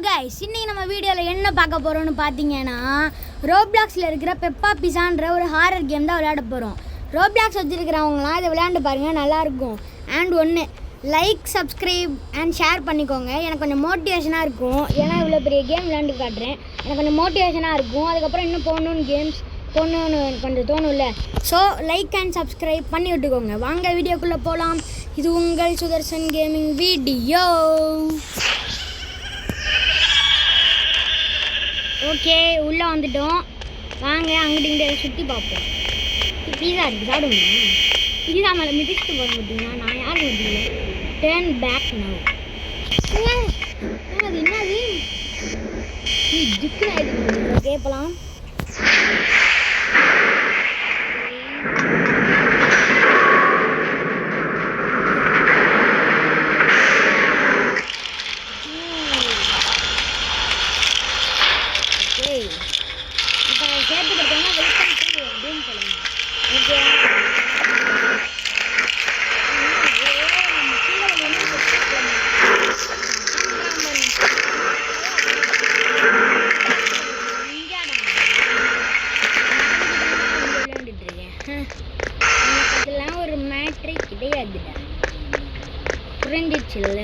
Guys, இன்னைக்கு நம்ம வீடியோவில் என்ன பார்க்க போகிறோம்னு பார்த்தீங்கன்னா, ரோப்ளாக்ஸில் இருக்கிற பெப்பா பிஸான்ற ஒரு ஹாரர் கேம் தான் விளையாட போகிறோம். ரோப்ளாக்ஸ் வச்சுருக்கிறவங்களாம் இதை விளையாண்டு பாருங்கள், நல்லாயிருக்கும். அண்ட் ஒன்று லைக், சப்ஸ்கிரைப் அண்ட் ஷேர் பண்ணிக்கோங்க. எனக்கு கொஞ்சம் மோட்டிவேஷனாக இருக்கும். ஏன்னா இவ்வளோ பெரிய கேம் விளையாண்டு காட்டுறேன், எனக்கு கொஞ்சம் மோட்டிவேஷனாக இருக்கும். அதுக்கப்புறம் இன்னும் கேம்ஸ் போகணுன்னு கொஞ்சம் தோணும்ல. ஸோ லைக் அண்ட் சப்ஸ்கிரைப் பண்ணி விட்டுக்கோங்க. வாங்க வீடியோக்குள்ளே போகலாம். இது உங்கள் சுதர்சன் கேமிங் வீடியோ. ஓகே, உள்ளே வந்துட்டோம். வாங்க அங்கிட்டு இங்கே சுற்றி பார்ப்போம். பீஸா இருக்குது, சாப்பிடுங்க. பீஸா மேலே மிதிச்சுட்டு போக பார்த்தீங்கன்னா நான் யாரும் வந்து டேர்ன் பேக் நவ். அது என்னது ஜிக்கு ஆகிடுது. கேட்கலாம். இப்போ சேர்த்து கொடுத்தோம்னா வெல்கம் டு அப்படின்னு சொல்லுங்க. ஓகே, அதெல்லாம் ஒரு மேட்ரே கிடையாது. புரிஞ்சிச்சுல்ல?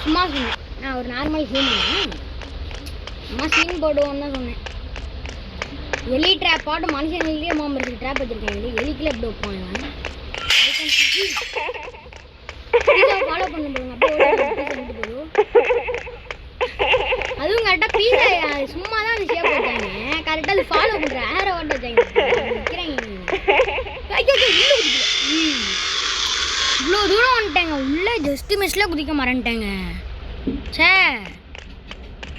சும்மா சொன்னேன், நான் ஒரு நார்மல் ஹியூமன். அம்மா சீன் போடுவோன்னு தான் சொன்னேன். எலி ட்ராப் பாட்டு மனுஷங்களே மாம்பரத்துக்கு ட்ராப் வச்சுருக்காங்க. எலிக்குள்ள எப்படி வைப்பாங்க? ஃபாலோ பண்ண போடுங்க. அப்படியே அதுவும் கரெக்டாக பீஸா சும்மா தான் அது ஷேப் வச்சாங்க. கரெக்டாக அது ஃபாலோ பண்ணுற ஏரை ஓட்ட வச்சாங்க. நிற்கிறாங்க. இவ்வளோ தூரம் வந்துட்டாங்க. உள்ளே ஜஸ்ட்டு மிஸ்ல குதிக்க மறந்துட்டாங்க. சே,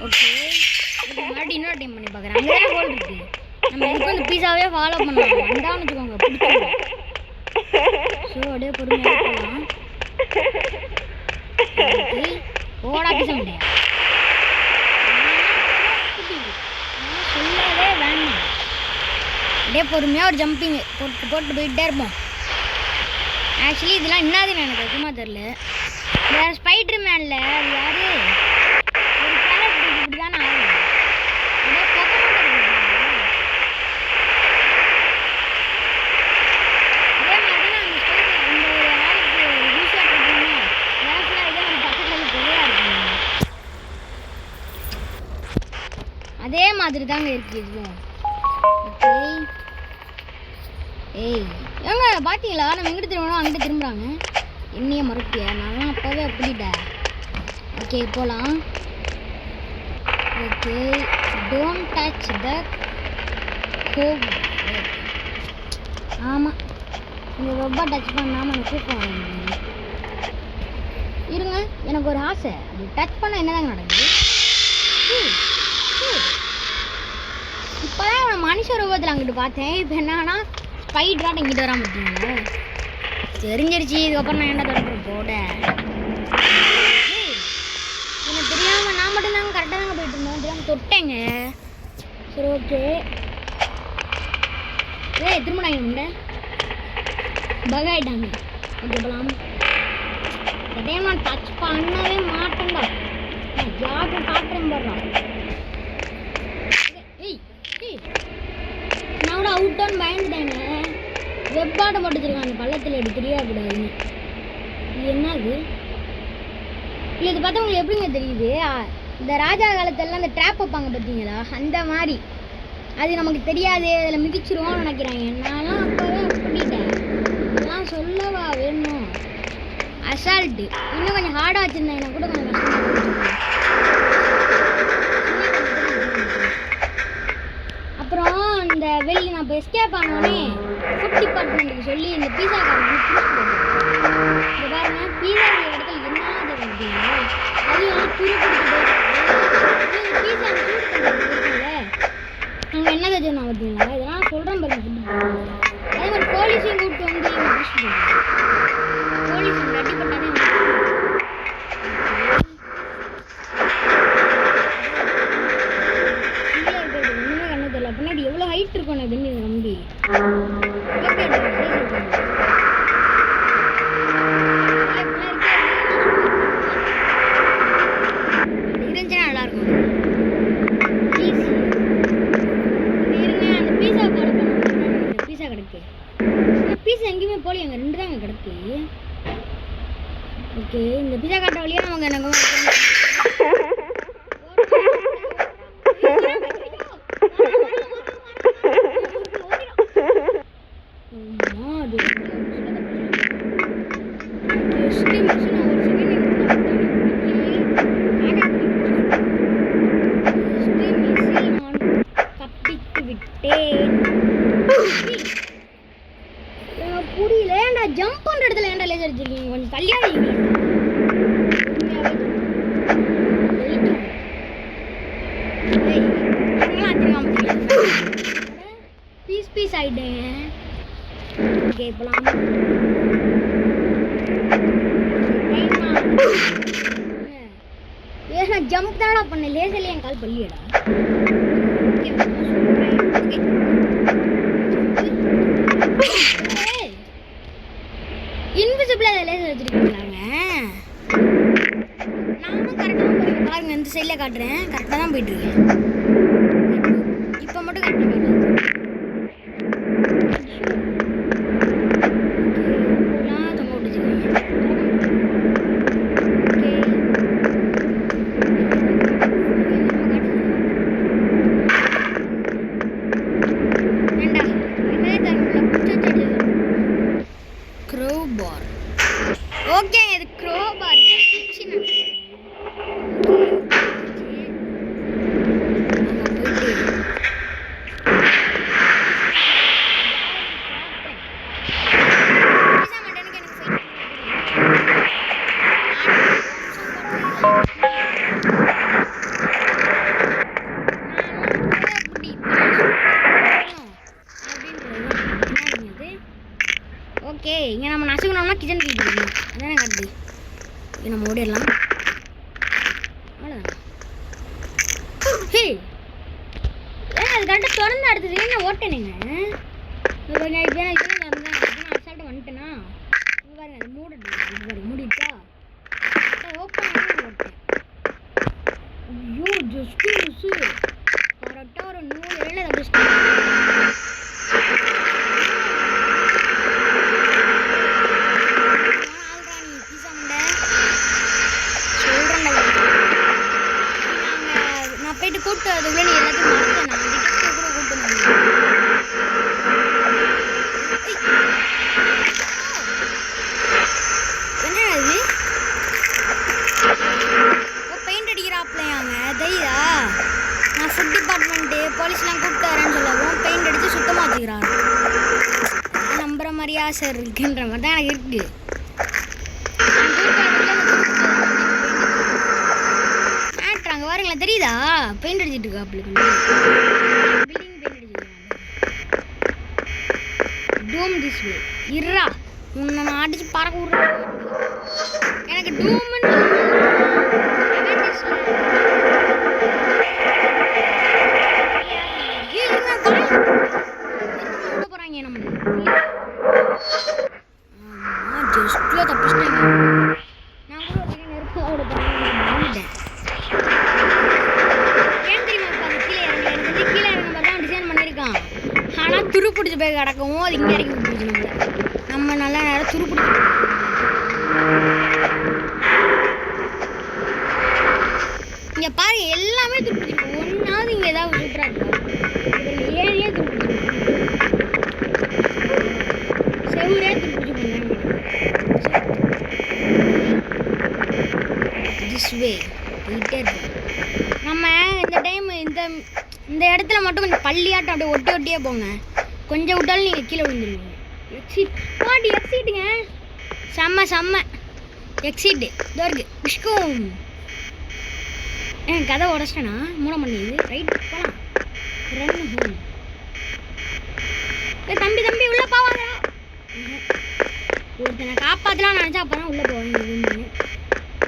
ஓகே, மறுபடியும் இன்னொரு டைம் பண்ணி பார்க்குறேன். அங்கே ஹோல் இருக்கு. நம்ம எதுக்கும் அந்த பீஸாவே ஃபாலோ பண்ணலாம். வந்தான்னு வச்சுக்கோங்க, பிடிச்சிடும். ஸோ அப்படியே பொறுமையாக போகலாம். ஓடா பீச முடியாது. சொல்லவே வேண்டாம். அப்படியே பொறுமையாக ஒரு ஜம்பிங்கு போட்டு போயிட்டே இருப்போம். ஆக்சுவலி இதெல்லாம் என்னதுன்னு எனக்கு அதிகமாக தெரில. இந்த ஸ்பைடர் மேனில் அது யார் ஒரு கேரக்டர் இப்படி தானே ஆகும். அதே மாதிரி தாங்க இருக்கு இதுவும். ஓகே, ஏய் ஏங்க பார்த்தீங்களா, நம்ம எங்கிட்ட திரும்பணும் அங்கிட்ட திரும்புகிறாங்க. என்னையே மறுப்பியா? நான் அப்போவே அப்படிட்டேன். ஓகே, போகலாம். Okay, don't touch the hope. ஆமாம், இந்த ரொம்ப டச் பண்ணாமல் எனக்கு தூக்கம் வர. இருங்க, எனக்கு ஒரு ஆசை. அது டச் பண்ணால் என்னதாங்க நடக்குது? இப்போ தான் நான் மனுஷ ரூபத்தில் அங்கிட்டு பார்த்தேன். இப்போ என்னன்னா ஸ்பைடராட்ட இங்கிட்டு வராம பார்த்தீங்களா? தெரிஞ்சிருச்சு. இதுக்கப்புறம் நான் என்ன தொடக்கிறேன் போட. எனக்கு தெரியாமல் நான் மட்டும் தாங்க கரெக்டாக தாங்க போயிட்டு இருந்தோம். தெரியாமல் தொட்டேங்க. சரி, ஓகே. திரும்ப நான் உண்டு பக் ஆகிட்டாங்க. ஓகே, போகலாம். அதே நான் டச் பண்ணவே மாட்டேன்டா. யாருக்கும் காட்டுறேன் போடுறான். நான் கூட அவுட்டான்னு பயந்துட்டேங்க. வெப்பாட்டை போட்டுருக்காங்க அந்த பள்ளத்தில் எடுத்து தெரியாக்கூடாதுன்னு. இது என்னது? இல்லை, இது பார்த்தா உங்களுக்கு எப்படிங்க தெரியுது? இந்த ராஜா காலத்திலலாம் இந்த ட்ராப் வைப்பாங்க பார்த்தீங்களா, அந்த மாதிரி. அது நமக்கு தெரியாது, அதில் மிதிச்சிருவோம்னு நினைக்கிறாங்க. நான்லாம் அப்போவே அப்படிட்டேன். நான் சொல்லவா வேணும்? அசால்ட்டு. இன்னும் கொஞ்சம் ஹார்டாக வச்சுருந்தேன் கூட கொஞ்சம் கஷ்டமாக. அப்புறம் இந்த வெளியே நான் இப்போ எஸ்கேப் ஆனோடனே ஃபுட் டிபார்ட்மெண்ட்டுக்கு சொல்லி இந்த பீஸா காரங்க இந்த பாருங்க, பீஸா இடத்துல என்னெல்லாம் தெரியுது. அதையும் துரு கொடுத்து பீஸா சூடு இருக்குல்ல, நாங்கள் என்ன தெரிஞ்சோம் பார்த்தீங்களா? இதெல்லாம் சொல்கிறேன் பாருங்க. அதே மாதிரி போலீஸையும் கூப்பிட்டு வந்து போலீஸ் ரெடி பண்ணாதே. பின்னாடி எவ்வளோ ஹைட் இருக்கும் அதுன்னு நம்பி. ஓகே இந்த பிஸா காட்டுற வழியா அவங்க எனக்கு புரியல ஏன்டா ஜம்ப் பண்ற இடத்துல ஏன்டா லேசர் வச்சிருக்கீங்க கொஞ்சம் தள்ளியா வைங்க பீஸ் பீஸ் ஆயிட்டேங்க ஓகே போலாம் ஏன்னா ஜம்ப் தானடா பண்ண லேசர்ல என் கால் பள்ளியடா இன்விசிபிளா லேசர் வச்சிருக்கீங்களாங்க நானும் கரெக்டாக போய் பாருங்க இந்த சைடில் காட்டுறேன் கரெக்டாக தான் போயிட்டு இருக்கேன் இப்போ மட்டும் கரெக்டாக காட்டுறேன் தொங்க விட்டுச்சுக்கோங்க ஓகே இது க்ரோபார் ஓகே இங்கே நம்ம நசுக்கணும்னா கிச்சன் போயிட்டு அதானே காட்டு இங்கே நம்ம ஓடிடலாம் அவ்வளோதான் ஹே ஏன் அது கரெக்டாக திறந்து அடுத்தது என்ன ஓட்டேனுங்க இப்போ நான் அசால்ட்டாக வந்துட்டேனா இங்கே பாருங்க அது மூடிட்டு மூடிட்டா ஓப்பன் பண்ணி ஓட்டேன் ஐயோ ஜஸ்ட்டு மிஸ்ஸு கரெக்டாக ஒரு 100 இடையில தப்பிச்சிட்டேன் கூட்டு அதுக்குள்ள நீ எல்லாத்தையும் மறக்க நான் டிடெக்டிவ் கூட கூட்டு என்ன இது பெயிண்ட் அடிக்கிறாப்லையாங்க தையா நான் ஃபுட் டிபார்ட்மெண்ட்டு போலீஸ்லாம் கூப்பிட்டு வரேன்னு சொல்லவும் பெயிண்ட் அடித்து சுத்தமாக வச்சுக்கிறாங்க நம்புற மாதிரியா சார் இருக்குன்ற மாதிரி தான் எனக்கு இருக்கு பாருங்களா தெரியுதா பெயிண்ட் அடிச்சிட்டு இருக்கா பில்டிங் பெயிண்ட் அடிச்சிருக்காங்க டூம் திஸ் வே இருடா உன்னை நான் அடிச்சு பறக்க விடுறேன் எனக்கு டூம்னு போறாங்க நம்ம ஜஸ்ட்ல தப்பிச்சிட்டாங்க நான் கூட ஒரு நெருப்பு ஓட போறேன் ஆனால் துரு பிடிச்சி போய் கிடக்கவும் அது இங்கே இறக்கி விட்டுருச்சு நம்ம நல்லா நேரம் துரு பிடிச்சி இங்கே பாருங்க எல்லாமே துரு பிடிச்சிருக்கு ஒன்றாவது இங்கே ஏதாவது சூப்பராக இருக்கா ஏனே துரு பிடிச்சிருக்கு செவ்வரே துரு பிடிச்சி திஸ் வே போயிட்டே இருக்கு நம்ம இந்த டைம் இந்த இடத்துல மட்டும் கொஞ்சம் பள்ளியாட்டம் அப்படியே ஒட்டி ஒட்டியே போங்க கொஞ்சம் விட்டாலும் நீங்கள் கீழே விழுந்துருவீங்க எக்ஸிட் பாட்டி எக்ஸிட்டுங்க செம்ம எக்ஸிட்டு இதோ இருக்கு விஷ்கும் என் கதை உடச்சிட்டேனா மூட பண்ணிது ரைட் போகலாம் ரன் ஹோம் தம்பி உள்ளே போவாங்க ஒருத்தனை காப்பாற்றலாம் நினச்சா அப்போ தான் உள்ளே போவாங்க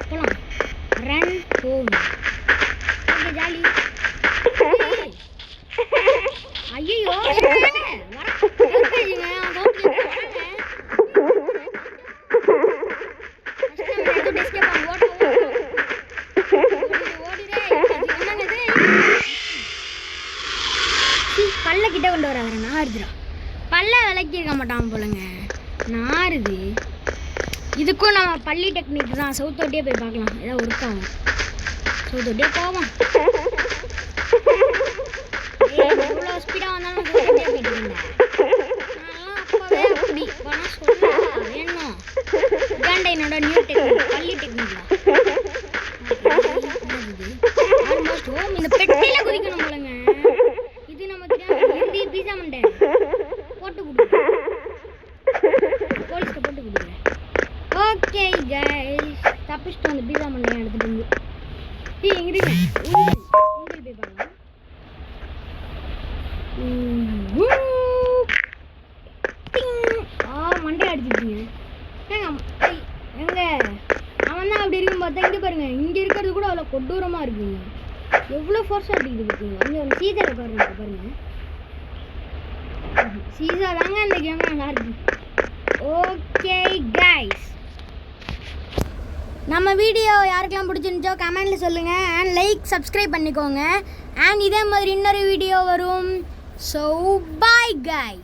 போகலாம் ரன் ஹோம் ஓகே ஜாலி ஐயோ பல்ல கிட்ட கொண்டு வராங்க நாருதுரா பல்ல விளக்கி இருக்க மாட்டான் போலங்க நாருது இதுக்கும் நம்ம பள்ளி டெக்னிக் தான். சவுத்தோட்டியே போய் பார்க்கலாம், ஏதாவது ஒர்க் ஆகும். சவுத்தோட்டியே போவோம். எவ்வளோ ஸ்பீடாக வந்தாலும் சவுத்தோட்டியே போயிட்டு இருந்தேன். அப்போவே அப்படி பணம் சொல்ல வேணும். இதாண்ட என்னோட நியூ டெக்னிக், பள்ளி டெக்னிக் தான். Almost home. இந்த பெட்டியில் குதிக்கணும் போலங்க. இது நம்ம தெரியாம பீஸா மண்டை போட்டு கொடுக்குறேன், போலீஸ்க்கு போட்டு கொடுக்குறேன். ஓகே கைஸ், தப்பிச்சுட்டு அந்த பீஸா மண்டை எடுத்துட்டு வந்து எங்க போய் பாருங்க. மண்டை அடிச்சிருக்கீங்க எங்க அவன் தான் அப்படி இருக்கும் பார்த்தா. இங்கே பாருங்க, இங்கே இருக்கிறது கூட அவ்வளோ கொடூரமாக இருக்குங்க. எவ்வளோ ஃபோர்ஸாக அடிக்குது பார்த்தீங்க. இங்கே ஒரு சீசரை பாருங்க, பாருங்க சீசா தாங்க இந்த கேம் நல்லா இருக்கு. ஓகே கைஸ், நம்ம வீடியோ யாருக்கெல்லாம் பிடிச்சிருந்துச்சோ கமெண்ட்டில் சொல்லுங்கள். அண்ட் லைக் சப்ஸ்கிரைப் பண்ணிக்கோங்க. அண்ட் இதே மாதிரி இன்னொரு வீடியோ வரும். So bye guys.